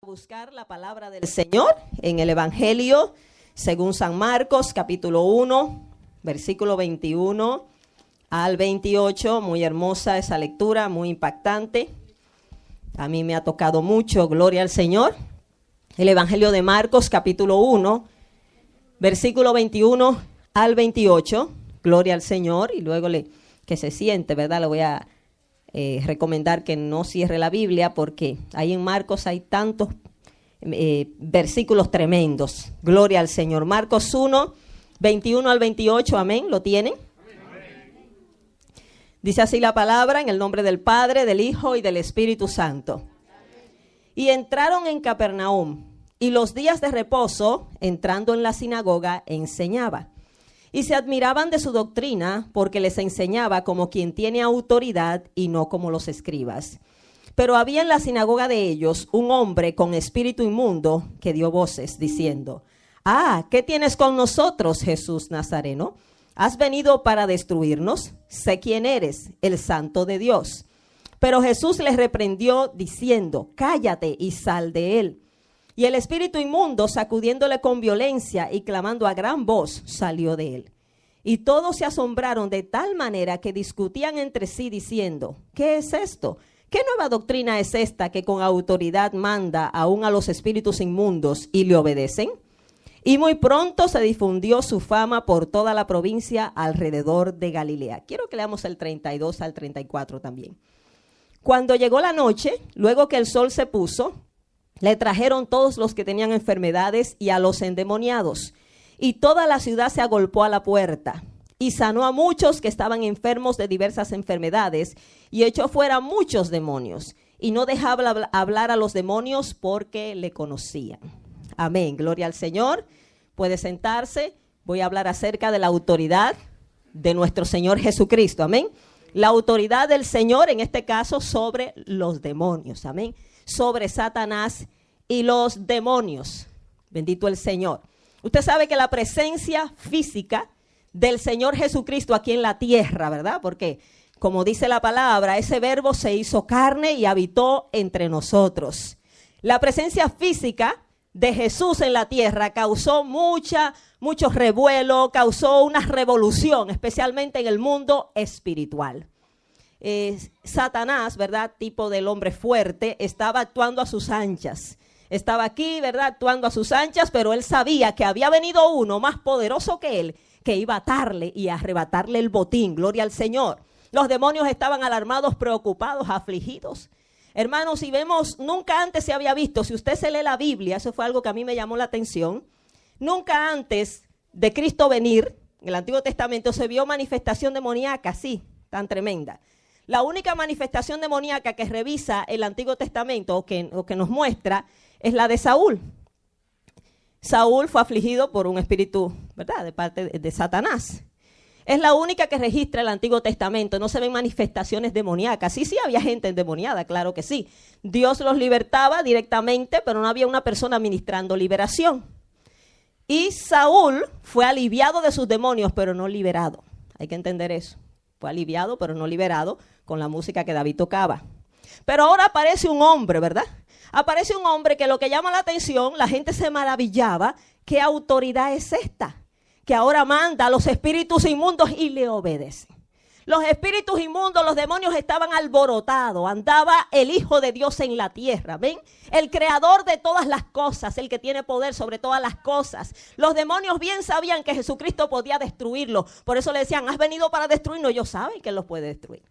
Buscar la palabra del Señor en el Evangelio según San Marcos, capítulo 1, versículo 21 al 28. Muy hermosa esa lectura, muy impactante. A mí me ha tocado mucho, gloria al Señor. El Evangelio de Marcos, capítulo 1, versículo 21 al 28. Gloria al Señor. Y luego que se siente, ¿verdad? Le voy a recomendar que no cierre la Biblia porque ahí en Marcos hay tantos versículos tremendos. Gloria al Señor. Marcos 1, 21 al 28, amén. ¿Lo tienen? Amén. Dice así la palabra, en el nombre del Padre, del Hijo y del Espíritu Santo. Y entraron en Capernaum, y los días de reposo, entrando en la sinagoga, enseñaba. Y se admiraban de su doctrina, porque les enseñaba como quien tiene autoridad y no como los escribas. Pero había en la sinagoga de ellos un hombre con espíritu inmundo que dio voces, diciendo: «Ah, ¿qué tienes con nosotros, Jesús Nazareno? ¿Has venido para destruirnos? Sé quién eres, el Santo de Dios». Pero Jesús les reprendió, diciendo: «Cállate y sal de él». Y el espíritu inmundo, sacudiéndole con violencia y clamando a gran voz, salió de él. Y todos se asombraron de tal manera que discutían entre sí, diciendo: «¿Qué es esto? ¿Qué nueva doctrina es esta que con autoridad manda aún a los espíritus inmundos y le obedecen?» Y muy pronto se difundió su fama por toda la provincia alrededor de Galilea. Quiero que leamos el 32 al 34 también. Cuando llegó la noche, luego que el sol se puso, le trajeron todos los que tenían enfermedades y a los endemoniados. Y toda la ciudad se agolpó a la puerta. Y sanó a muchos que estaban enfermos de diversas enfermedades y echó fuera muchos demonios. Y no dejaba hablar a los demonios porque le conocían. Amén. Gloria al Señor. Puede sentarse. Voy a hablar acerca de la autoridad de nuestro Señor Jesucristo. Amén. La autoridad del Señor, en este caso, sobre los demonios. Amén. Sobre Satanás y los demonios. Bendito el Señor. Usted sabe que la presencia física del Señor Jesucristo aquí en la tierra, ¿verdad? Porque, como dice la palabra, ese verbo se hizo carne y habitó entre nosotros. La presencia física de Jesús en la tierra causó mucho revuelo, causó una revolución, especialmente en el mundo espiritual. Satanás, ¿verdad? Tipo del hombre fuerte, estaba actuando a sus anchas. Estaba aquí, ¿verdad? Actuando a sus anchas, pero él sabía que había venido uno más poderoso que él, que iba a atarle y a arrebatarle el botín. Gloria al Señor. Los demonios estaban alarmados, preocupados, afligidos. Hermanos, si vemos, nunca antes se había visto, si usted se lee la Biblia, eso fue algo que a mí me llamó la atención, nunca antes de Cristo venir, en el Antiguo Testamento, se vio manifestación demoníaca así, tan tremenda. La única manifestación demoníaca que revisa el Antiguo Testamento o que nos muestra es la de Saúl. Saúl fue afligido por un espíritu, ¿verdad?, de parte de Satanás. Es la única que registra el Antiguo Testamento. No se ven manifestaciones demoníacas. Sí, había gente endemoniada, claro que sí. Dios los libertaba directamente, pero no había una persona administrando liberación. Y Saúl fue aliviado de sus demonios, pero no liberado. Hay que entender eso. Fue aliviado, pero no liberado con la música que David tocaba. Pero ahora aparece un hombre, ¿verdad? Aparece un hombre que lo que llama la atención, la gente se maravillaba. ¿Qué autoridad es esta? Que ahora manda a los espíritus inmundos y le obedecen. Los espíritus inmundos, los demonios estaban alborotados. Andaba el Hijo de Dios en la tierra, ¿ven? El creador de todas las cosas, el que tiene poder sobre todas las cosas. Los demonios bien sabían que Jesucristo podía destruirlos. Por eso le decían: ¿has venido para destruirnos? Ellos saben que Él los puede destruir.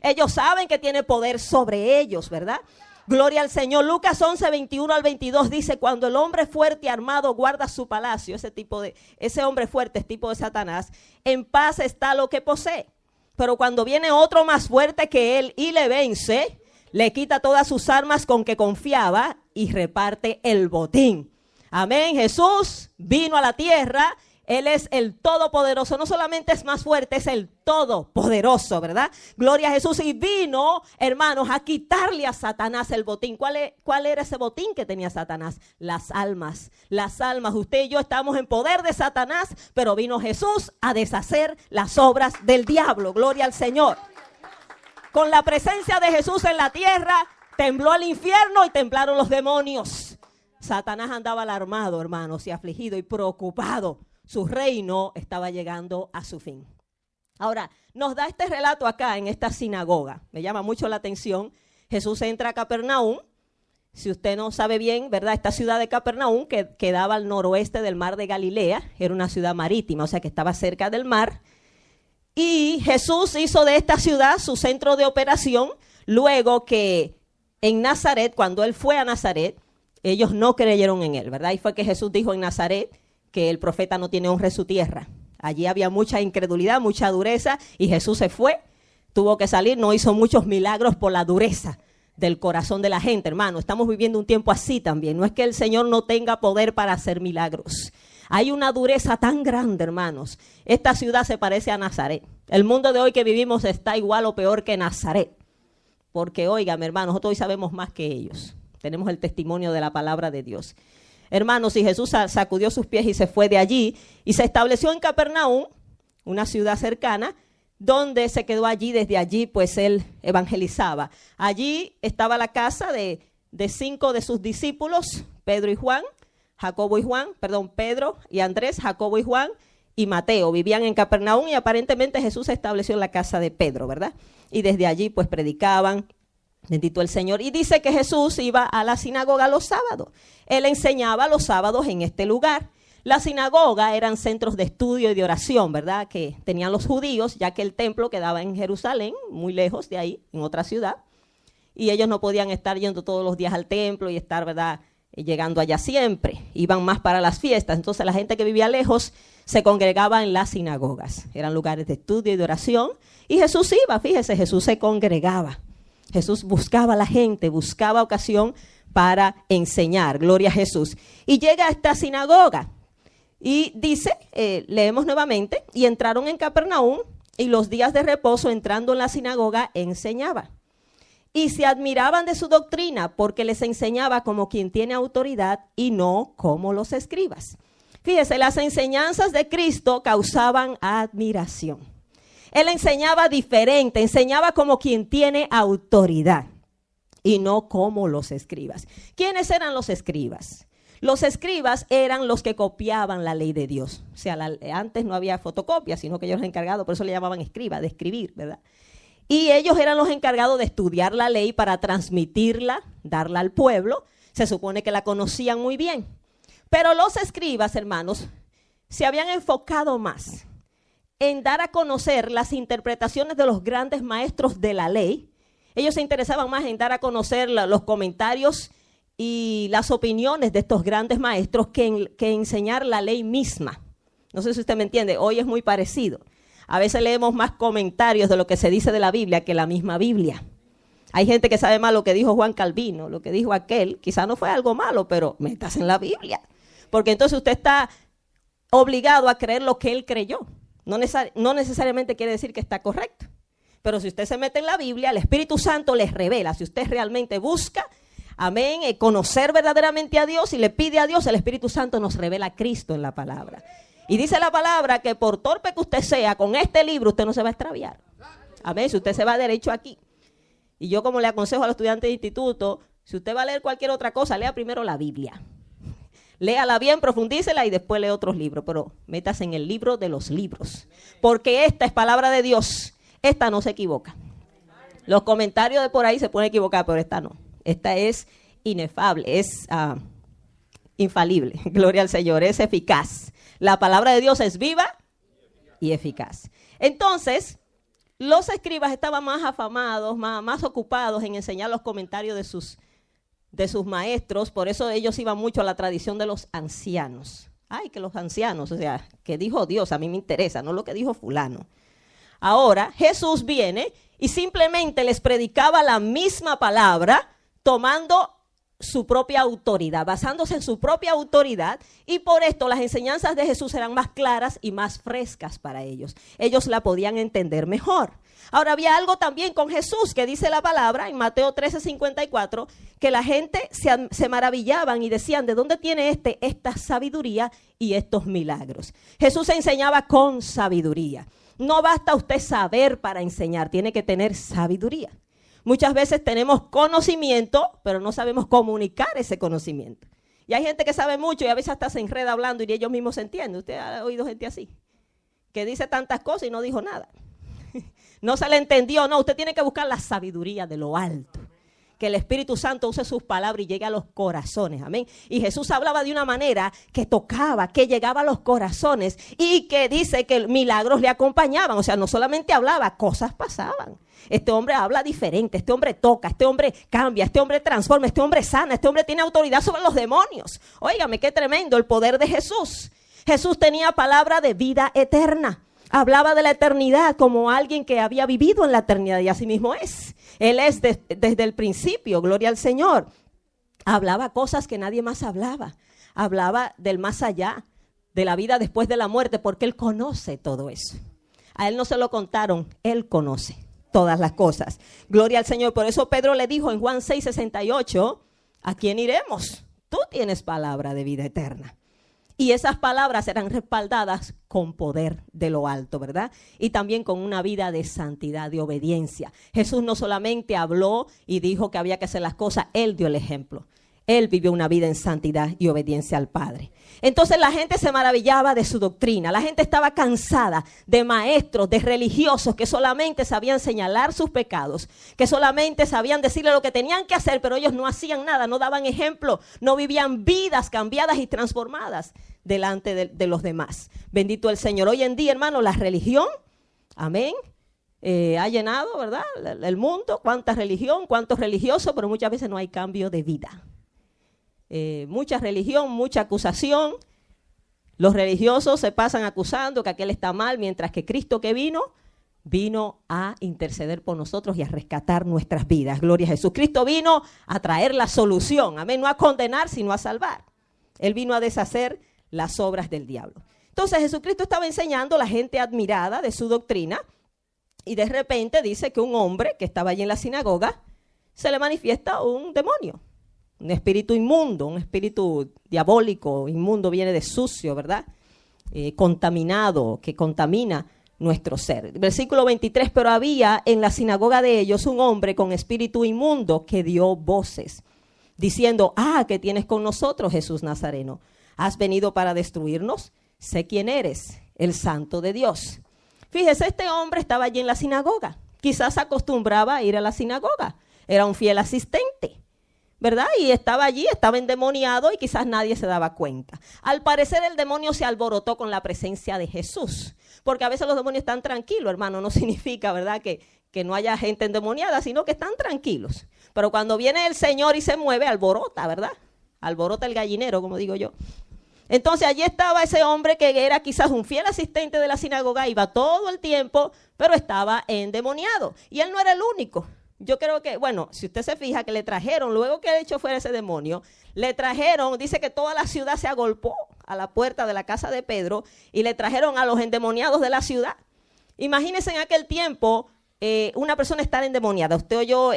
Ellos saben que tiene poder sobre ellos, ¿verdad? Gloria al Señor. Lucas 11, 21 al 22 dice: cuando el hombre fuerte armado guarda su palacio, ese hombre fuerte es tipo de Satanás, en paz está lo que posee. Pero cuando viene otro más fuerte que él y le vence, le quita todas sus armas con que confiaba y reparte el botín. Amén. Jesús vino a la tierra. Él es el Todopoderoso. No solamente es más fuerte, es el Todopoderoso, ¿verdad? Gloria a Jesús. Y vino, hermanos, a quitarle a Satanás el botín. ¿Cuál era ese botín que tenía Satanás? Las almas. Las almas. Usted y yo estamos en poder de Satanás, pero vino Jesús a deshacer las obras del diablo. Gloria al Señor. Con la presencia de Jesús en la tierra, tembló el infierno y temblaron los demonios. Satanás andaba alarmado, hermanos, y afligido y preocupado. Su reino estaba llegando a su fin. Ahora, nos da este relato acá en esta sinagoga. Me llama mucho la atención. Jesús entra a Capernaum. Si usted no sabe bien, ¿verdad? Esta ciudad de Capernaum, que quedaba al noroeste del mar de Galilea, era una ciudad marítima, o sea que estaba cerca del mar. Y Jesús hizo de esta ciudad su centro de operación, luego que en Nazaret, cuando él fue a Nazaret, ellos no creyeron en él, ¿verdad? Y fue que Jesús dijo en Nazaret que el profeta no tiene honra en su tierra. Allí había mucha incredulidad, mucha dureza, y Jesús se fue, tuvo que salir, no hizo muchos milagros por la dureza del corazón de la gente, hermano. Estamos viviendo un tiempo así también. No es que el Señor no tenga poder para hacer milagros. Hay una dureza tan grande, hermanos. Esta ciudad se parece a Nazaret. El mundo de hoy que vivimos está igual o peor que Nazaret. Porque, óigame, hermanos, nosotros hoy sabemos más que ellos. Tenemos el testimonio de la palabra de Dios. Hermanos, y Jesús sacudió sus pies y se fue de allí y se estableció en Capernaum, una ciudad cercana, donde se quedó allí. Desde allí pues él evangelizaba. Allí estaba la casa de 5 de sus discípulos, Pedro y Juan, Pedro y Andrés, Jacobo y Juan y Mateo. Vivían en Capernaum y aparentemente Jesús se estableció en la casa de Pedro, ¿verdad? Y desde allí pues predicaban, bendito el Señor. Y dice que Jesús iba a la sinagoga los sábados. Él enseñaba los sábados en este lugar. La sinagoga eran centros de estudio y de oración, ¿verdad? Que tenían los judíos, ya que el templo quedaba en Jerusalén, muy lejos de ahí, en otra ciudad. Y ellos no podían estar yendo todos los días al templo y estar, ¿verdad?, llegando allá siempre. Iban más para las fiestas. Entonces la gente que vivía lejos se congregaba en las sinagogas. Eran lugares de estudio y de oración. Y Jesús iba, fíjese, Jesús se congregaba. Jesús buscaba a la gente, buscaba ocasión para enseñar. Gloria a Jesús. Y llega a esta sinagoga. Y dice, leemos nuevamente, y entraron en Capernaum, y los días de reposo, entrando en la sinagoga, enseñaba. Y se admiraban de su doctrina, porque les enseñaba como quien tiene autoridad y no como los escribas. Fíjese, las enseñanzas de Cristo causaban admiración. Él enseñaba diferente, enseñaba como quien tiene autoridad y no como los escribas. ¿Quiénes eran los escribas? Los escribas eran los que copiaban la ley de Dios. O sea, antes no había fotocopia, sino que ellos eran encargados, por eso le llamaban escriba, de escribir, ¿verdad? Y ellos eran los encargados de estudiar la ley para transmitirla, darla al pueblo. Se supone que la conocían muy bien. Pero los escribas, hermanos, se habían enfocado más en dar a conocer las interpretaciones de los grandes maestros de la ley. Ellos se interesaban más en dar a conocer los comentarios y las opiniones de estos grandes maestros que enseñar la ley misma. No sé si usted me entiende, hoy es muy parecido. A veces leemos más comentarios de lo que se dice de la Biblia que la misma Biblia. Hay gente que sabe más lo que dijo Juan Calvino, lo que dijo aquel. Quizá no fue algo malo, pero métase en la Biblia. Porque entonces usted está obligado a creer lo que él creyó. No necesariamente quiere decir que está correcto. Pero si usted se mete en la Biblia, el Espíritu Santo les revela. Si usted realmente busca, amén, conocer verdaderamente a Dios y le pide a Dios, el Espíritu Santo nos revela a Cristo en la palabra. Y dice la palabra que por torpe que usted sea, con este libro usted no se va a extraviar. Amén, si usted se va derecho aquí. Y yo como le aconsejo a los estudiantes de instituto, si usted va a leer cualquier otra cosa, lea primero la Biblia. Léala bien, profundícela y después lee otros libros. Pero métase en el libro de los libros. Porque esta es palabra de Dios. Esta no se equivoca. Los comentarios de por ahí se pueden equivocar, pero esta no. Esta es inefable, es infalible. Gloria al Señor, es eficaz. La palabra de Dios es viva y eficaz. Entonces, los escribas estaban más afamados, más ocupados en enseñar los comentarios de sus maestros. Por eso ellos iban mucho a la tradición de los ancianos. Ay, que los ancianos, o sea, que dijo Dios, a mí me interesa, no lo que dijo fulano. Ahora, Jesús viene y simplemente les predicaba la misma palabra, tomando su propia autoridad, basándose en su propia autoridad, y por esto las enseñanzas de Jesús eran más claras y más frescas para ellos. Ellos la podían entender mejor. Ahora había algo también con Jesús que dice la palabra en Mateo 13:54, que la gente se maravillaban y decían, ¿de dónde tiene esta sabiduría y estos milagros? Jesús enseñaba con sabiduría. No basta usted saber para enseñar, tiene que tener sabiduría. Muchas veces tenemos conocimiento, pero no sabemos comunicar ese conocimiento. Y hay gente que sabe mucho y a veces hasta se enreda hablando y ellos mismos se entienden. Usted ha oído gente así, que dice tantas cosas y no dijo nada. No se le entendió. No, usted tiene que buscar la sabiduría de lo alto. Que el Espíritu Santo use sus palabras y llegue a los corazones, amén. Y Jesús hablaba de una manera que tocaba, que llegaba a los corazones y que dice que milagros le acompañaban. O sea, no solamente hablaba, cosas pasaban. Este hombre habla diferente, este hombre toca, este hombre cambia, este hombre transforma, este hombre sana, este hombre tiene autoridad sobre los demonios. Óigame, qué tremendo el poder de Jesús. Jesús tenía palabra de vida eterna. Hablaba de la eternidad como alguien que había vivido en la eternidad y así mismo es. Él es desde el principio, gloria al Señor. Hablaba cosas que nadie más hablaba. Hablaba del más allá, de la vida después de la muerte, porque Él conoce todo eso. A Él no se lo contaron, Él conoce todas las cosas. Gloria al Señor. Por eso Pedro le dijo en Juan 6:68, ¿a quién iremos? Tú tienes palabra de vida eterna. Y esas palabras serán respaldadas con poder de lo alto, ¿verdad? Y también con una vida de santidad, de obediencia. Jesús no solamente habló y dijo que había que hacer las cosas, Él dio el ejemplo. Él vivió una vida en santidad y obediencia al Padre. Entonces la gente se maravillaba de su doctrina. La gente estaba cansada de maestros, de religiosos que solamente sabían señalar sus pecados, que solamente sabían decirle lo que tenían que hacer, pero ellos no hacían nada, no daban ejemplo, no vivían vidas cambiadas y transformadas delante de los demás. Bendito el Señor. Hoy en día, hermano, la religión, amén, ha llenado, ¿verdad?, el mundo. Cuánta religión, cuántos religiosos, pero muchas veces no hay cambio de vida. Mucha religión, mucha acusación. Los religiosos se pasan acusando que aquel está mal, mientras que Cristo que vino a interceder por nosotros y a rescatar nuestras vidas. Gloria a Jesús. Cristo vino a traer la solución, amén, no a condenar, sino a salvar. Él vino a deshacer las obras del diablo. Entonces Jesucristo estaba enseñando, la gente admirada de su doctrina, y de repente dice que un hombre que estaba allí en la sinagoga, se le manifiesta un demonio. Un espíritu inmundo, un espíritu diabólico, inmundo, viene de sucio, ¿verdad? Contaminado, que contamina nuestro ser. Versículo 23, pero había en la sinagoga de ellos un hombre con espíritu inmundo que dio voces, diciendo, ¿qué tienes con nosotros, Jesús Nazareno? ¿Has venido para destruirnos? Sé quién eres, el Santo de Dios. Fíjese, este hombre estaba allí en la sinagoga. Quizás acostumbraba a ir a la sinagoga. Era un fiel asistente, ¿verdad? Y estaba allí, estaba endemoniado y quizás nadie se daba cuenta. Al parecer el demonio se alborotó con la presencia de Jesús, porque a veces los demonios están tranquilos, hermano, no significa, ¿verdad?, que no haya gente endemoniada, sino que están tranquilos. Pero cuando viene el Señor y se mueve, alborota, ¿verdad? Alborota el gallinero, como digo yo. Entonces allí estaba ese hombre que era quizás un fiel asistente de la sinagoga, iba todo el tiempo, pero estaba endemoniado. Y él no era el único. Yo creo que, bueno, si usted se fija que le trajeron, luego que el hecho fuera ese demonio, le trajeron, dice que toda la ciudad se agolpó a la puerta de la casa de Pedro y le trajeron a los endemoniados de la ciudad. Imagínense en aquel tiempo una persona estar endemoniada. Usted oyó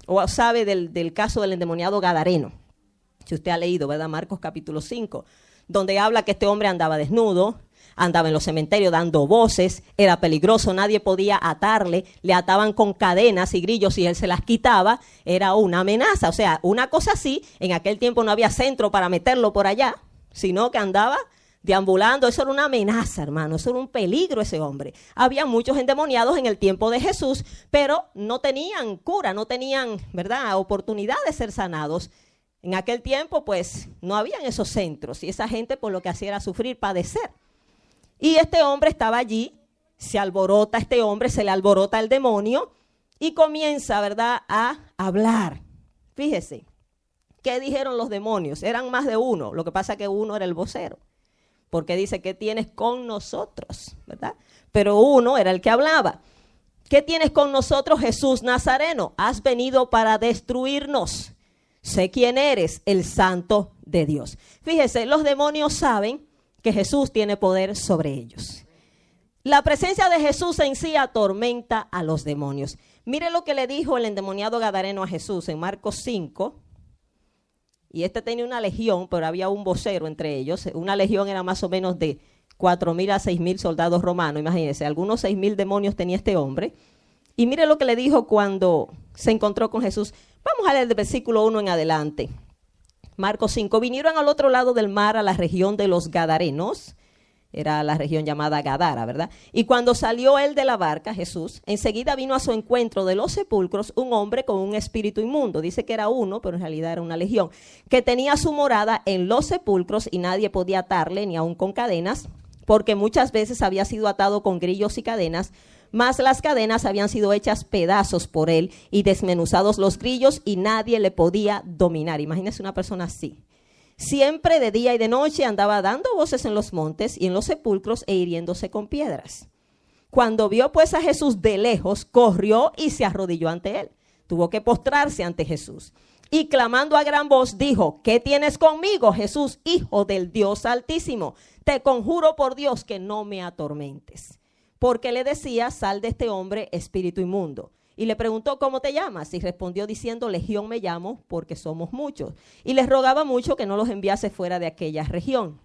o sabe del caso del endemoniado Gadareno. Si usted ha leído, ¿verdad? Marcos capítulo 5, donde habla que este hombre andaba desnudo, andaba en los cementerios dando voces, era peligroso, nadie podía atarle, le ataban con cadenas y grillos y él se las quitaba, era una amenaza. O sea, una cosa así, en aquel tiempo no había centro para meterlo por allá, sino que andaba deambulando. Eso era una amenaza, hermano, eso era un peligro ese hombre. Había muchos endemoniados en el tiempo de Jesús, pero no tenían cura, no tenían, ¿verdad?, oportunidad de ser sanados. En aquel tiempo, pues, no habían esos centros y esa gente, por lo que hacía era sufrir, padecer. Y este hombre estaba allí, se alborota este hombre, se le alborota el demonio y comienza, ¿verdad?, a hablar. Fíjese, ¿qué dijeron los demonios? Eran más de uno, lo que pasa es que uno era el vocero, porque dice, ¿qué tienes con nosotros?, ¿verdad? Pero uno era el que hablaba. ¿Qué tienes con nosotros, Jesús Nazareno? Has venido para destruirnos. Sé quién eres, el Santo de Dios. Fíjese, los demonios saben que Jesús tiene poder sobre ellos. La presencia de Jesús en sí atormenta a los demonios. Mire lo que le dijo el endemoniado Gadareno a Jesús en Marcos 5. Y este tenía una legión, pero había un vocero entre ellos. Una legión era más o menos de 4,000 a 6,000 soldados romanos. Imagínense, algunos 6,000 demonios tenía este hombre. Y mire lo que le dijo cuando se encontró con Jesús. Vamos a leer del versículo 1 en adelante. Marcos 5, vinieron al otro lado del mar a la región de los Gadarenos. Era la región llamada Gadara, ¿verdad? Y cuando salió él de la barca, Jesús, enseguida vino a su encuentro de los sepulcros un hombre con un espíritu inmundo. Dice que era uno, pero en realidad era una legión, que tenía su morada en los sepulcros y nadie podía atarle, ni aun con cadenas, porque muchas veces había sido atado con grillos y cadenas, mas las cadenas habían sido hechas pedazos por él y desmenuzados los grillos y nadie le podía dominar. Imagínese una persona así. Siempre de día y de noche andaba dando voces en los montes y en los sepulcros e hiriéndose con piedras. Cuando vio pues a Jesús de lejos, corrió y se arrodilló ante él. Tuvo que postrarse ante Jesús. Y clamando a gran voz dijo, ¿qué tienes conmigo, Jesús, Hijo del Dios Altísimo? Te conjuro por Dios que no me atormentes. Porque le decía, sal de este hombre, espíritu inmundo. Y le preguntó, ¿cómo te llamas? Y respondió diciendo, Legión me llamo, porque somos muchos. Y les rogaba mucho que no los enviase fuera de aquella región.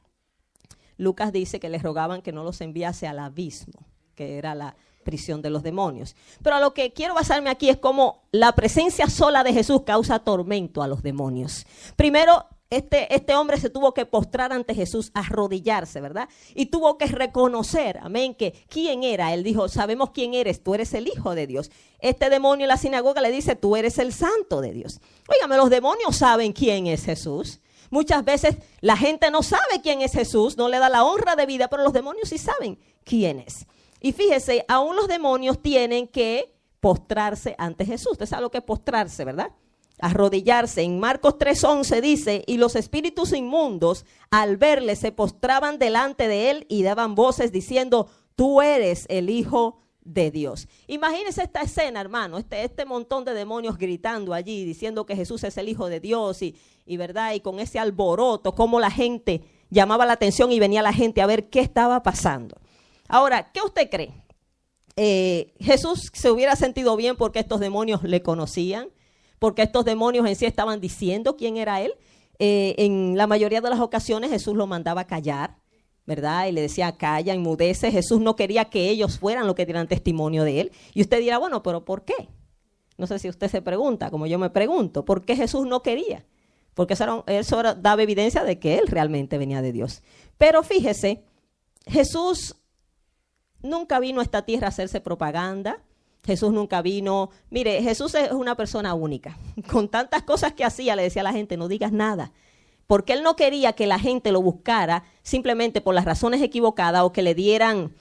Lucas dice que les rogaban que no los enviase al abismo, que era la prisión de los demonios. Pero a lo que quiero basarme aquí es cómo la presencia sola de Jesús causa tormento a los demonios. Primero, este hombre se tuvo que postrar ante Jesús, arrodillarse, ¿verdad? Y tuvo que reconocer, amén, que quién era. Él dijo, sabemos quién eres, tú eres el Hijo de Dios. Este demonio en la sinagoga le dice, tú eres el Santo de Dios. Óigame, los demonios saben quién es Jesús. Muchas veces la gente no sabe quién es Jesús, no le da la honra de vida, pero los demonios sí saben quién es. Y fíjese, aún los demonios tienen que postrarse ante Jesús. Usted sabe lo que es postrarse, ¿verdad? Arrodillarse. En Marcos 3:11 dice, y los espíritus inmundos al verle se postraban delante de él y daban voces diciendo, tú eres el Hijo de Dios. Imagínense esta escena, hermano, este montón de demonios gritando allí, diciendo que Jesús es el Hijo de Dios y verdad, y con ese alboroto, cómo la gente llamaba la atención y venía la gente a ver qué estaba pasando. Ahora, ¿qué usted cree? ¿Jesús se hubiera sentido bien porque estos demonios le conocían? Porque estos demonios en sí estaban diciendo quién era él. En la mayoría de las ocasiones Jesús lo mandaba a callar, ¿verdad? Y le decía, calla, enmudece. Jesús no quería que ellos fueran los que dieran testimonio de él. Y usted dirá, bueno, ¿pero por qué? No sé si usted se pregunta, como yo me pregunto, ¿por qué Jesús no quería? Porque eso daba evidencia de que él realmente venía de Dios. Pero fíjese, Jesús nunca vino a esta tierra a hacerse propaganda. Jesús nunca vino. Mire, Jesús es una persona única. Con tantas cosas que hacía, le decía a la gente, no digas nada. Porque él no quería que la gente lo buscara simplemente por las razones equivocadas o que le dieran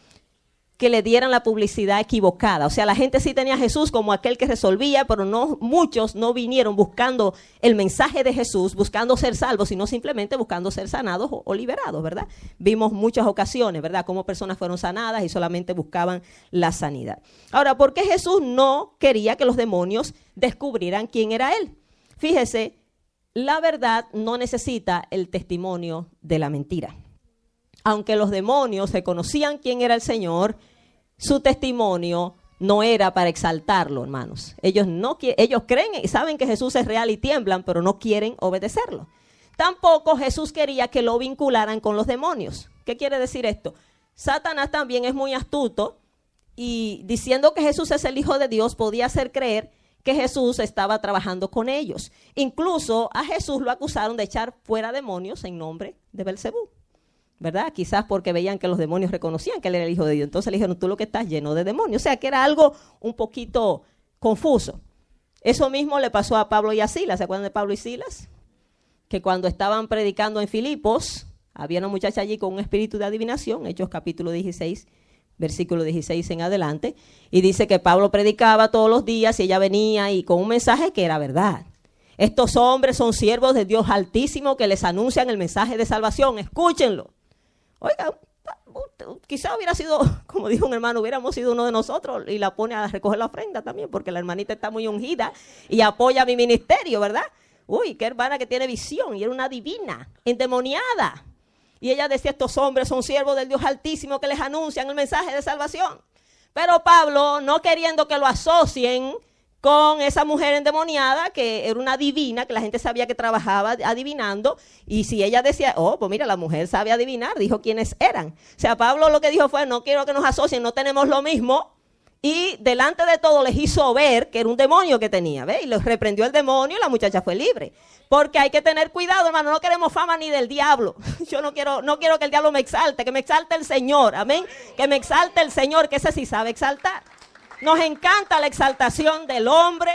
la publicidad equivocada. O sea, la gente sí tenía a Jesús como aquel que resolvía, pero muchos no vinieron buscando el mensaje de Jesús, buscando ser salvos, sino simplemente buscando ser sanados o liberados, ¿verdad? Vimos muchas ocasiones, ¿verdad? Cómo personas fueron sanadas y solamente buscaban la sanidad. Ahora, ¿por qué Jesús no quería que los demonios descubrieran quién era él? Fíjese, la verdad no necesita el testimonio de la mentira. Aunque los demonios se conocían quién era el Señor, su testimonio no era para exaltarlo, hermanos. Ellos creen y saben que Jesús es real y tiemblan, pero no quieren obedecerlo. Tampoco Jesús quería que lo vincularan con los demonios. ¿Qué quiere decir esto? Satanás también es muy astuto y diciendo que Jesús es el Hijo de Dios podía hacer creer que Jesús estaba trabajando con ellos. Incluso a Jesús lo acusaron de echar fuera demonios en nombre de Belcebú, ¿verdad? Quizás porque veían que los demonios reconocían que él era el Hijo de Dios. Entonces le dijeron, tú lo que estás lleno de demonios. O sea, que era algo un poquito confuso. Eso mismo le pasó a Pablo y a Silas. ¿Se acuerdan de Pablo y Silas? Que cuando estaban predicando en Filipos, había una muchacha allí con un espíritu de adivinación, Hechos capítulo 16, versículo 16 en adelante, y dice que Pablo predicaba todos los días y ella venía y con un mensaje que era verdad. Estos hombres son siervos de Dios Altísimo que les anuncian el mensaje de salvación. Escúchenlo. Oiga, quizá hubiera sido, como dijo un hermano, hubiéramos sido uno de nosotros y la pone a recoger la ofrenda también, porque la hermanita está muy ungida y apoya mi ministerio, ¿verdad? Uy, qué hermana que tiene visión y era una divina, endemoniada. Y ella decía, estos hombres son siervos del Dios Altísimo que les anuncian el mensaje de salvación. Pero Pablo, no queriendo que lo asocien con esa mujer endemoniada, que era una divina, que la gente sabía que trabajaba adivinando, y si ella decía, oh, pues mira, la mujer sabe adivinar, dijo quiénes eran. O sea, Pablo lo que dijo fue, no quiero que nos asocien, no tenemos lo mismo, Y delante de todo les hizo ver que era un demonio que tenía, ¿ve? Y los reprendió el demonio y la muchacha fue libre. Porque hay que tener cuidado, hermano, no queremos fama ni del diablo. Yo no quiero que el diablo me exalte, que me exalte el Señor, amén. Que me exalte el Señor, que ese sí sabe exaltar. Nos encanta la exaltación del hombre.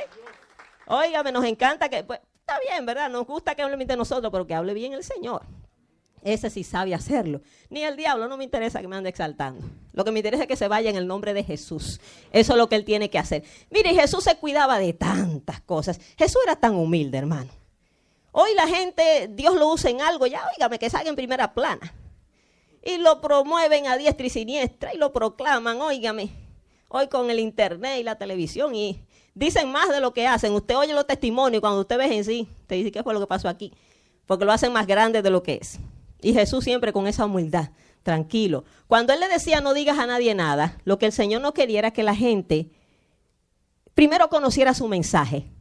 Óigame, nos encanta que, pues, está bien, ¿verdad? Nos gusta que hable bien de nosotros, pero que hable bien el Señor. Ese sí sabe hacerlo. Ni el diablo, no me interesa que me ande exaltando. Lo que me interesa es que se vaya en el nombre de Jesús. Eso es lo que él tiene que hacer. Mire, Jesús se cuidaba de tantas cosas. Jesús era tan humilde, hermano. Hoy la gente, Dios lo usa en algo, ya, óigame, que salga en primera plana. Y lo promueven a diestra y siniestra y lo proclaman, óigame. Hoy con el internet y la televisión y dicen más de lo que hacen. Usted oye los testimonios y cuando usted ve en sí, te dice, ¿qué fue lo que pasó aquí? Porque lo hacen más grande de lo que es. Y Jesús siempre con esa humildad, tranquilo. Cuando él le decía no digas a nadie nada, lo que el Señor no quería era que la gente primero conociera su mensaje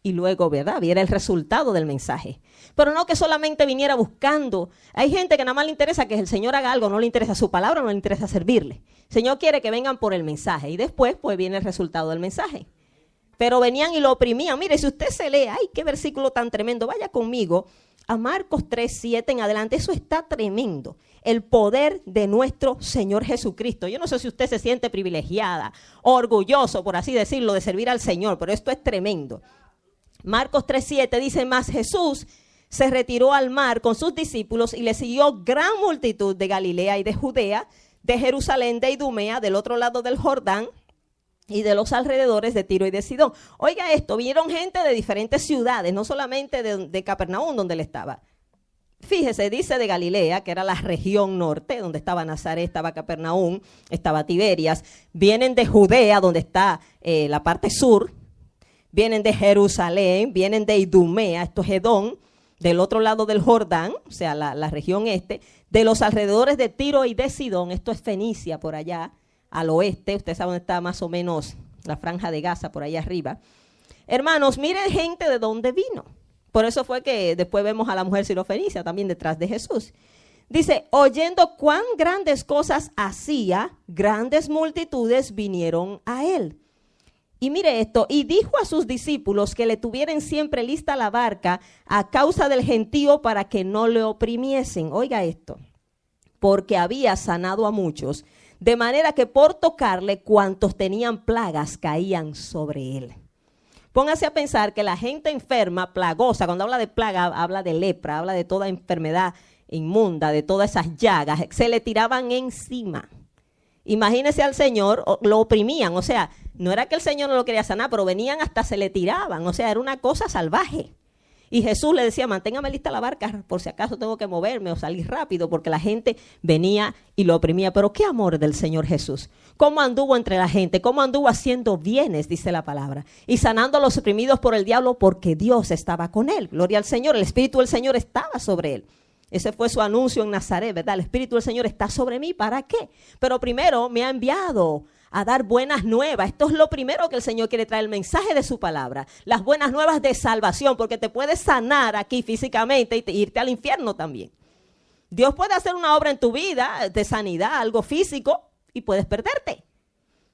y luego, ¿verdad?, viera el resultado del mensaje. Pero no que solamente viniera buscando. Hay gente que nada más le interesa que el Señor haga algo, no le interesa su palabra, no le interesa servirle. El Señor quiere que vengan por el mensaje y después pues viene el resultado del mensaje. Pero venían y lo oprimían. Mire, si usted se lee, ¡ay, qué versículo tan tremendo! Vaya conmigo a Marcos 3:7 en adelante. Eso está tremendo. El poder de nuestro Señor Jesucristo. Yo no sé si usted se siente privilegiada, orgulloso, por así decirlo, de servir al Señor, pero esto es tremendo. Marcos 3:7 dice, mas Jesús se retiró al mar con sus discípulos y le siguió gran multitud de Galilea y de Judea, de Jerusalén, de Idumea, del otro lado del Jordán, y de los alrededores de Tiro y de Sidón. Oiga esto, vinieron gente de diferentes ciudades, no solamente de Capernaum, donde él estaba. Fíjese, dice de Galilea, que era la región norte, donde estaba Nazaret, estaba Capernaum, estaba Tiberias. Vienen de Judea, donde está la parte sur. Vienen de Jerusalén, vienen de Idumea, esto es Edom, del otro lado del Jordán, o sea, la región este. De los alrededores de Tiro y de Sidón, esto es Fenicia, por allá. Al oeste, usted sabe dónde está más o menos la franja de Gaza, por allá arriba. Hermanos, miren gente de dónde vino. Por eso fue que después vemos a la mujer sirofenicia también detrás de Jesús. Dice, oyendo cuán grandes cosas hacía, grandes multitudes vinieron a él. Y mire esto, y dijo a sus discípulos que le tuvieran siempre lista la barca a causa del gentío para que no le oprimiesen. Oiga esto, porque había sanado a muchos, de manera que por tocarle cuantos tenían plagas caían sobre él. Póngase a pensar que la gente enferma, plagosa, cuando habla de plaga, habla de lepra, habla de toda enfermedad inmunda, de todas esas llagas, se le tiraban encima. Imagínese al Señor, lo oprimían, o sea, no era que el Señor no lo quería sanar, pero venían hasta se le tiraban, o sea, era una cosa salvaje. Y Jesús le decía, manténgame lista la barca por si acaso tengo que moverme o salir rápido, porque la gente venía y lo oprimía. Pero qué amor del Señor Jesús. Cómo anduvo entre la gente, cómo anduvo haciendo bienes, dice la palabra. Y sanando a los oprimidos por el diablo porque Dios estaba con él. Gloria al Señor, el Espíritu del Señor estaba sobre él. Ese fue su anuncio en Nazaret, ¿verdad? El Espíritu del Señor está sobre mí, ¿para qué? Pero primero me ha enviado a dar buenas nuevas. Esto es lo primero que el Señor quiere traer, el mensaje de su palabra. Las buenas nuevas de salvación, porque te puedes sanar aquí físicamente y irte al infierno también. Dios puede hacer una obra en tu vida de sanidad, algo físico, y puedes perderte.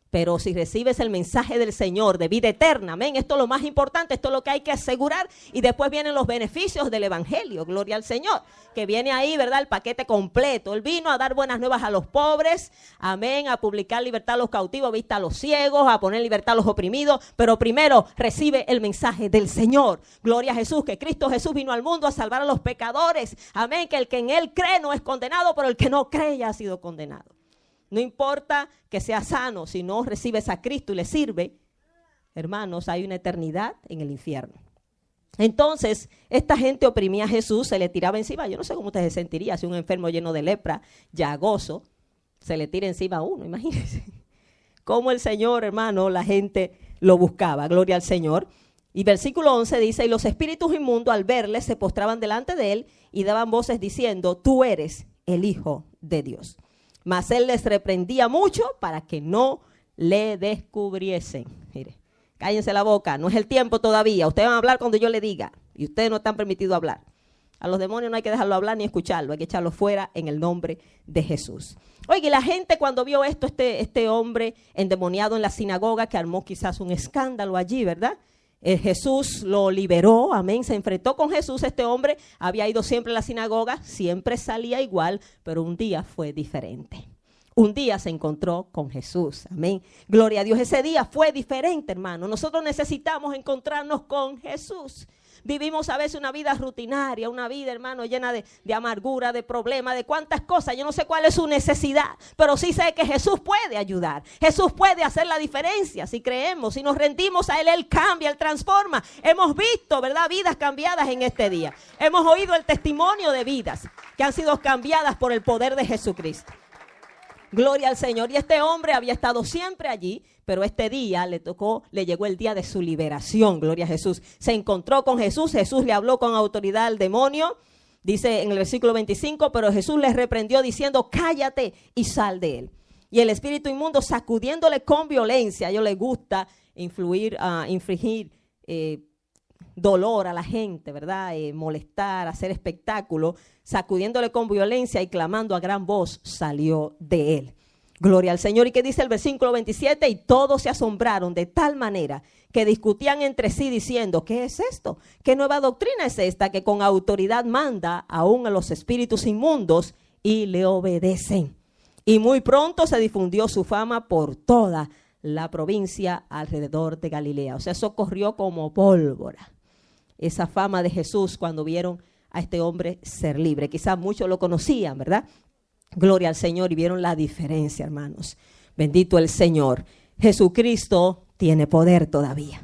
Pero si recibes el mensaje del Señor de vida eterna, amén, esto es lo más importante, esto es lo que hay que asegurar. Y después vienen los beneficios del Evangelio, gloria al Señor, que viene ahí, ¿verdad?, el paquete completo. Él vino a dar buenas nuevas a los pobres, amén, a publicar libertad a los cautivos, vista a los ciegos, a poner libertad a los oprimidos. Pero primero recibe el mensaje del Señor. Gloria a Jesús, que Cristo Jesús vino al mundo a salvar a los pecadores. Amén, que el que en Él cree no es condenado, pero el que no cree ya ha sido condenado. No importa que sea sano, si no recibes a Cristo y le sirve, hermanos, hay una eternidad en el infierno. Entonces, esta gente oprimía a Jesús, se le tiraba encima. Yo no sé cómo usted se sentiría si un enfermo lleno de lepra, llagoso, se le tira encima a uno, imagínense. Cómo el Señor, hermano, la gente lo buscaba, gloria al Señor. Y versículo 11 dice, y los espíritus inmundos al verle se postraban delante de él y daban voces diciendo, tú eres el Hijo de Dios. Mas él les reprendía mucho para que no le descubriesen. Mire, cállense la boca, no es el tiempo todavía. Ustedes van a hablar cuando yo le diga. Y ustedes no están permitidos hablar. A los demonios no hay que dejarlo hablar ni escucharlo, hay que echarlo fuera en el nombre de Jesús. Oye, y la gente cuando vio esto, este hombre endemoniado en la sinagoga, que armó quizás un escándalo allí, ¿verdad? Jesús lo liberó, amén, se enfrentó con Jesús. Este hombre había ido siempre a la sinagoga, siempre salía igual, pero un día fue diferente. Un día se encontró con Jesús, amén. Gloria a Dios, ese día fue diferente, hermano. Nosotros necesitamos encontrarnos con Jesús. Vivimos a veces una vida rutinaria, una vida, hermano, llena de amargura, de problemas, de cuántas cosas. Yo no sé cuál es su necesidad, pero sí sé que Jesús puede ayudar. Jesús puede hacer la diferencia si creemos, si nos rendimos a Él, Él cambia, Él transforma. Hemos visto, ¿verdad?, vidas cambiadas en este día. Hemos oído el testimonio de vidas que han sido cambiadas por el poder de Jesucristo. Gloria al Señor. Y este hombre había estado siempre allí, pero este día le llegó el día de su liberación. Gloria a Jesús. Se encontró con Jesús. Jesús le habló con autoridad al demonio. Dice en el versículo 25, pero Jesús les reprendió diciendo, cállate y sal de él. Y el espíritu inmundo, sacudiéndole con violencia, a ellos les gusta infligir dolor a la gente, ¿verdad? Molestar, hacer espectáculo, sacudiéndole con violencia y clamando a gran voz, salió de él. Gloria al Señor. ¿Y qué dice el versículo 27? Y todos se asombraron de tal manera que discutían entre sí diciendo, ¿qué es esto? ¿Qué nueva doctrina es esta que con autoridad manda aún a los espíritus inmundos y le obedecen? Y muy pronto se difundió su fama por toda la provincia alrededor de Galilea. O sea, eso corrió como pólvora. Esa fama de Jesús cuando vieron a este hombre ser libre. Quizás muchos lo conocían, ¿verdad? Gloria al Señor, y vieron la diferencia, hermanos. Bendito el Señor. Jesucristo tiene poder todavía.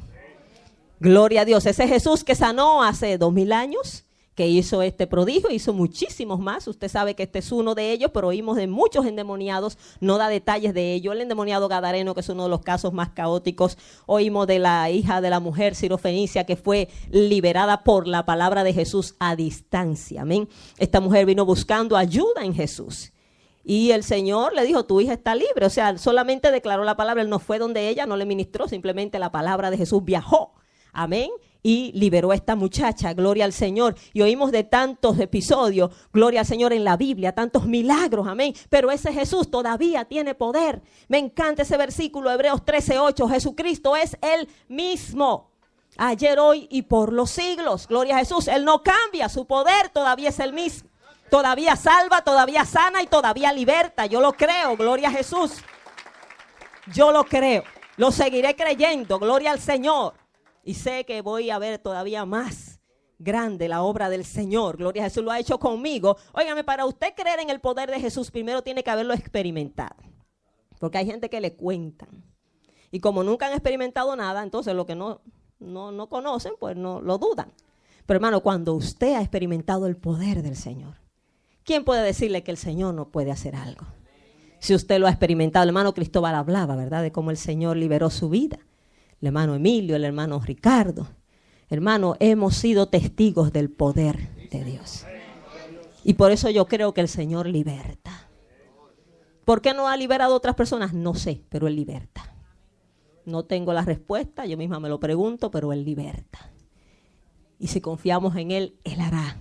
Gloria a Dios. Ese Jesús que sanó hace 2000 años, que hizo este prodigio, hizo muchísimos más. Usted sabe que este es uno de ellos, pero oímos de muchos endemoniados, no da detalles de ello. El endemoniado gadareno, que es uno de los casos más caóticos. Oímos de la hija de la mujer sirofenicia que fue liberada por la palabra de Jesús a distancia. Amén. Esta mujer vino buscando ayuda en Jesús. Y el Señor le dijo, tu hija está libre. O sea, solamente declaró la palabra, él no fue donde ella, no le ministró, simplemente la palabra de Jesús viajó. Amén. Y liberó a esta muchacha, gloria al Señor. Y oímos de tantos episodios, gloria al Señor, en la Biblia, tantos milagros, amén. Pero ese Jesús todavía tiene poder. Me encanta ese versículo, Hebreos 13:8. Jesucristo es el mismo, ayer, hoy y por los siglos. Gloria a Jesús, Él no cambia, su poder todavía es el mismo. Todavía salva, todavía sana y todavía liberta. Yo lo creo, gloria a Jesús. Yo lo creo, lo seguiré creyendo, gloria al Señor. Y sé que voy a ver todavía más grande la obra del Señor. Gloria a Jesús, lo ha hecho conmigo. Óigame, para usted creer en el poder de Jesús, primero tiene que haberlo experimentado. Porque hay gente que le cuentan. Y como nunca han experimentado nada, entonces lo que no conocen, pues no lo dudan. Pero hermano, cuando usted ha experimentado el poder del Señor, ¿quién puede decirle que el Señor no puede hacer algo? Si usted lo ha experimentado, el hermano Cristóbal hablaba, ¿verdad?, de cómo el Señor liberó su vida. El hermano Emilio, el hermano Ricardo. Hermano, hemos sido testigos del poder de Dios. Y por eso yo creo que el Señor liberta. ¿Por qué no ha liberado a otras personas? No sé, pero Él liberta. No tengo la respuesta, yo misma me lo pregunto, pero Él liberta. Y si confiamos en Él, Él hará.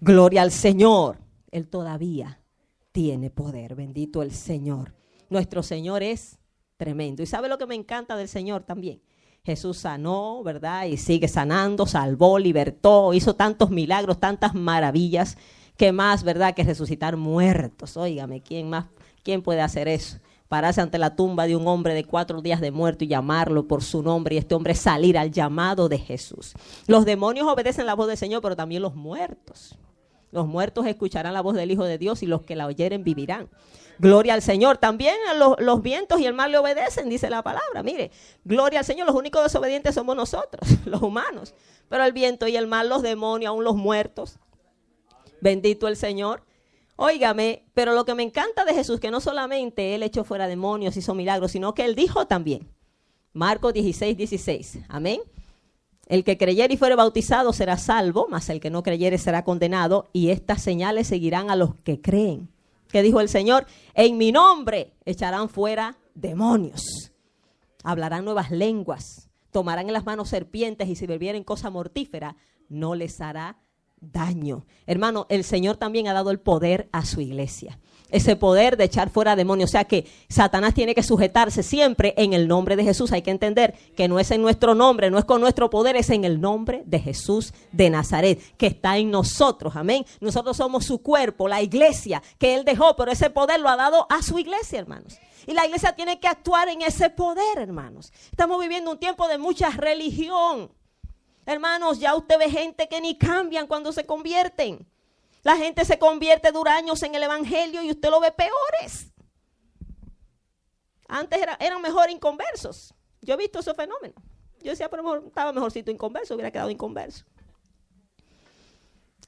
Gloria al Señor. Él todavía tiene poder. Bendito el Señor. Nuestro Señor es tremendo. ¿Y sabe lo que me encanta del Señor también? Jesús sanó, ¿verdad? Y sigue sanando, salvó, libertó, hizo tantos milagros, tantas maravillas. ¿Qué más, verdad? Que resucitar muertos. Óigame, ¿quién puede hacer eso? Pararse ante la tumba de un hombre de 4 días de muerto y llamarlo por su nombre, y este hombre salir al llamado de Jesús. Los demonios obedecen la voz del Señor, pero también los muertos. Los muertos escucharán la voz del Hijo de Dios y los que la oyeren vivirán. Gloria al Señor. También los vientos y el mar le obedecen, dice la palabra. Mire, gloria al Señor. Los únicos desobedientes somos nosotros, los humanos. Pero el viento y el mar, los demonios, aún los muertos. Bendito el Señor. Óigame, pero lo que me encanta de Jesús, que no solamente Él echó fuera demonios, hizo milagros, sino que Él dijo también. Marcos 16:16. Amén. El que creyere y fuere bautizado será salvo, mas el que no creyere será condenado, y estas señales seguirán a los que creen. ¿Qué dijo el Señor? En mi nombre echarán fuera demonios, hablarán nuevas lenguas, tomarán en las manos serpientes, y si bebieren cosa mortífera no les hará daño. Hermano, el Señor también ha dado el poder a su iglesia. Ese poder de echar fuera demonios. O sea que Satanás tiene que sujetarse siempre en el nombre de Jesús. Hay que entender que no es en nuestro nombre, no es con nuestro poder, es en el nombre de Jesús de Nazaret, que está en nosotros. Amén. Nosotros somos su cuerpo, la iglesia que Él dejó, pero ese poder lo ha dado a su iglesia, hermanos. Y la iglesia tiene que actuar en ese poder, hermanos. Estamos viviendo un tiempo de mucha religión. Hermanos, ya usted ve gente que ni cambian cuando se convierten. La gente se convierte, dura años en el evangelio y usted lo ve peores. Antes eran mejor inconversos. Yo he visto ese fenómeno. Yo decía, pero estaba mejorcito inconverso, hubiera quedado inconverso.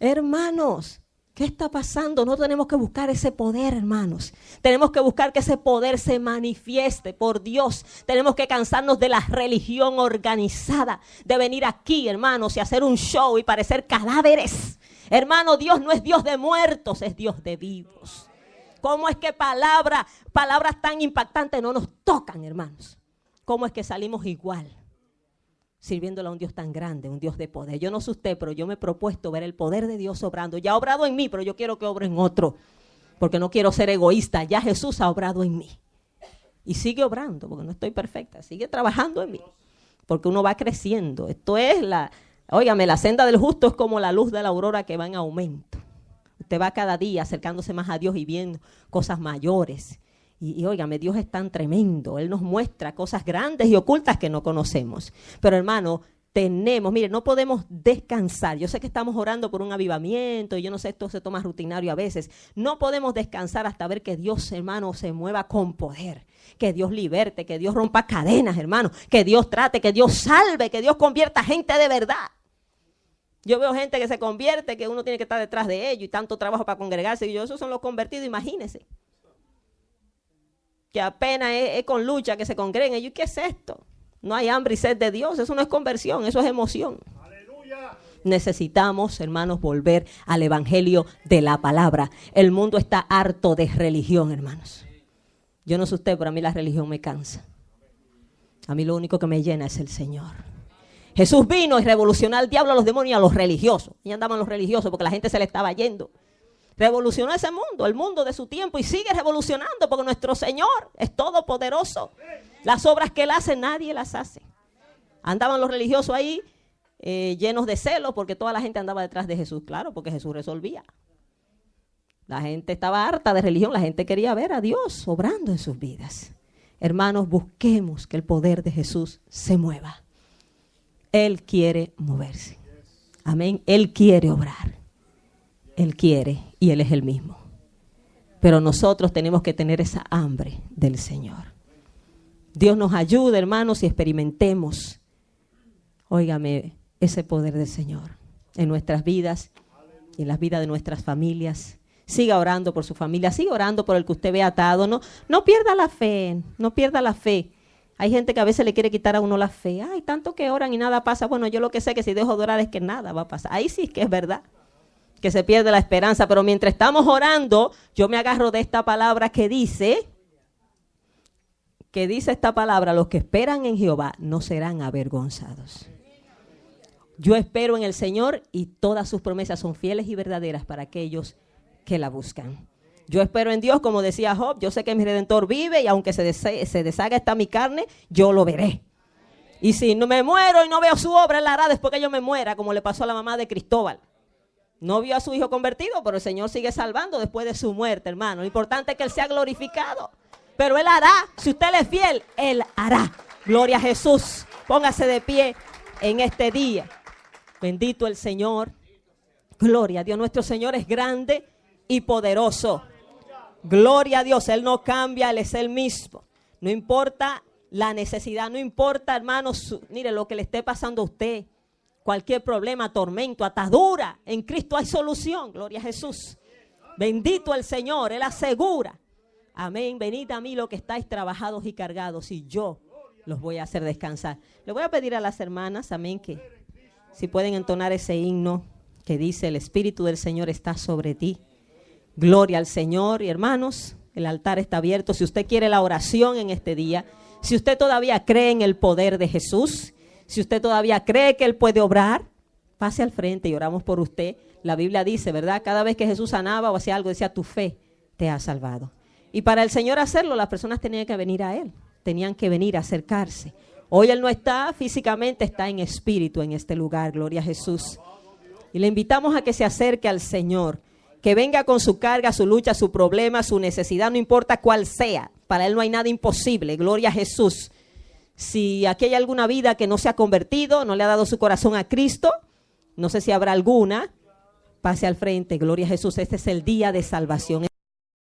Hermanos, ¿qué está pasando? No tenemos que buscar ese poder, hermanos. Tenemos que buscar que ese poder se manifieste por Dios. Tenemos que cansarnos de la religión organizada, de venir aquí, hermanos, y hacer un show y parecer cadáveres. Hermano, Dios no es Dios de muertos, es Dios de vivos. ¿Cómo es que palabras tan impactantes no nos tocan, hermanos? ¿Cómo es que salimos igual? Sirviéndole a un Dios tan grande, un Dios de poder. Yo no sé usted, pero yo me he propuesto ver el poder de Dios obrando. Ya ha obrado en mí, pero yo quiero que obre en otro. Porque no quiero ser egoísta. Ya Jesús ha obrado en mí. Y sigue obrando, porque no estoy perfecta. Sigue trabajando en mí. Porque uno va creciendo. Esto es óigame, la senda del justo es como la luz de la aurora que va en aumento. Usted va cada día acercándose más a Dios y viendo cosas mayores. Y óigame, Dios es tan tremendo. Él nos muestra cosas grandes y ocultas que no conocemos. Pero hermano, mire, no podemos descansar. Yo sé que estamos orando por un avivamiento y yo no sé, esto se toma rutinario a veces. No podemos descansar hasta ver que Dios, hermano, se mueva con poder. Que Dios liberte, que Dios rompa cadenas, hermano. Que Dios trate, que Dios salve, que Dios convierta gente de verdad. Yo veo gente que se convierte, que uno tiene que estar detrás de ellos y tanto trabajo para congregarse. Y esos son los convertidos, imagínense. Que apenas es con lucha que se congreguen. ¿Y qué es esto? No hay hambre y sed de Dios. Eso no es conversión, eso es emoción. ¡Aleluya! Necesitamos, hermanos, volver al evangelio de la palabra. El mundo está harto de religión, hermanos. Yo no sé usted, pero a mí la religión me cansa. A mí lo único que me llena es el Señor. Jesús vino y revolucionó al diablo, a los demonios y a los religiosos. Y andaban los religiosos porque la gente se le estaba yendo. Revolucionó ese mundo, el mundo de su tiempo, y sigue revolucionando porque nuestro Señor es todopoderoso. Las obras que Él hace, nadie las hace. Andaban los religiosos ahí llenos de celos porque toda la gente andaba detrás de Jesús. Claro, porque Jesús resolvía. La gente estaba harta de religión, la gente quería ver a Dios obrando en sus vidas. Hermanos, busquemos que el poder de Jesús se mueva. Él quiere moverse. Amén. Él quiere obrar. Él quiere y Él es el mismo. Pero nosotros tenemos que tener esa hambre del Señor. Dios nos ayude, hermanos, y experimentemos, óigame, ese poder del Señor en nuestras vidas y en las vidas de nuestras familias. Siga orando por su familia, siga orando por el que usted ve atado. No pierda la fe, no pierda la fe. Hay gente que a veces le quiere quitar a uno la fe. Ay, tanto que oran y nada pasa. Bueno, yo lo que sé que si dejo de orar es que nada va a pasar. Ahí sí que es verdad, que se pierde la esperanza. Pero mientras estamos orando, yo me agarro de esta palabra que dice esta palabra: los que esperan en Jehová no serán avergonzados. Yo espero en el Señor y todas sus promesas son fieles y verdaderas para aquellos que la buscan. Yo espero en Dios, como decía Job. Yo sé que mi Redentor vive y aunque se deshaga esta mi carne, yo lo veré. Y si no me muero y no veo su obra, Él la hará después que yo me muera, como le pasó a la mamá de Cristóbal. No vio a su hijo convertido, pero el Señor sigue salvando después de su muerte, hermano. Lo importante es que Él sea glorificado. Pero Él hará, si usted le es fiel, Él hará. Gloria a Jesús. Póngase de pie en este día. Bendito el Señor. Gloria a Dios. Nuestro Señor es grande y poderoso. Gloria a Dios. Él no cambia, Él es el mismo. No importa la necesidad, no importa, hermanos, mire lo que le esté pasando a usted. Cualquier problema, tormento, atadura, en Cristo hay solución. Gloria a Jesús. Bendito el Señor, Él asegura. Amén. Venid a mí los que estáis trabajados y cargados y yo los voy a hacer descansar. Le voy a pedir a las hermanas, amén, que si pueden entonar ese himno que dice: el Espíritu del Señor está sobre ti. Gloria al Señor. Y hermanos, el altar está abierto. Si usted quiere la oración en este día, si usted todavía cree en el poder de Jesús, si usted todavía cree que Él puede obrar, pase al frente y oramos por usted. La Biblia dice, ¿verdad? Cada vez que Jesús sanaba o hacía algo, decía, tu fe te ha salvado. Y para el Señor hacerlo, las personas tenían que venir a Él. Tenían que venir a acercarse. Hoy Él no está físicamente, está en espíritu en este lugar. Gloria a Jesús. Y le invitamos a que se acerque al Señor. Que venga con su carga, su lucha, su problema, su necesidad, no importa cuál sea. Para Él no hay nada imposible. Gloria a Jesús. Si aquí hay alguna vida que no se ha convertido, no le ha dado su corazón a Cristo, no sé si habrá alguna, pase al frente. Gloria a Jesús. Este es el día de salvación.